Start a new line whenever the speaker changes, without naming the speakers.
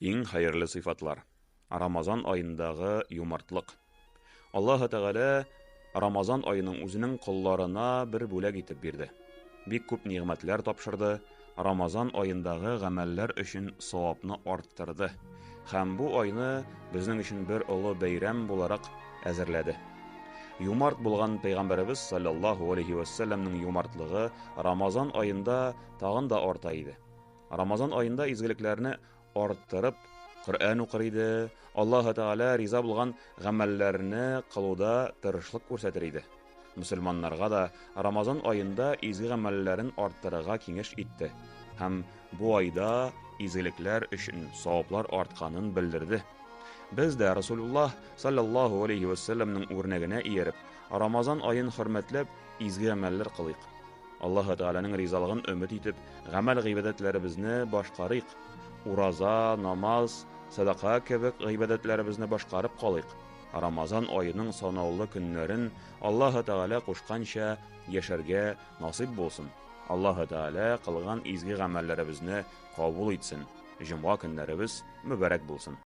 Иң хәерле сыйфатлар. Рамазан айындагы юмартлык. Аллаһы Тәгалә Рамазан айының үзенең колларына бер бүләк итеп бирде. Бик күп нигъмәтләр тапшырды. Рамазан айындагы гамәлләр өчен савапны арттырды. Һәм бу айны безнең өчен бер олы бәйрәм буларак әзерләде. Юмарт булган Пәйгамбәребез саллаллаһу алейхи ва саллямның юмартлыгы Рамазан айында тагын да арта иде. Рамазан айында изгелекләрне арттырып, Коръән укыр иде, Аллаһы Тәгалә риза булган гамәлләрне кылуда тырышлык күрсәтер иде. Мөселманнарга да Рамазан айында изге гамәлләрен арттырырга киңәш итте һәм бу айда изгелекләр өчен саваплар артканын белдерде. Без дә Расулуллаһ саллаллаһу алейхи ва саллямның үрнәгенә ияреп, Рамазан айын хөрмәтләп, изге гамәлләр кылыйк. Аллаһы Тәгаләнең ризалыгын өмет итеп, гамәл гыйбадәтләребезне башкарыйк. Ураза, намаз, садака кебек гыйбадәтләребезне башкарып калыйк. Рамазан айының санаулы көннәрен Аллаһы Тәгалә кушканча яшәргә насыйп булсын. Аллаһы Тәгалә кылган изге гамәлләребезне кабул итсен. Җомга көннәребез мөбарәк булсын.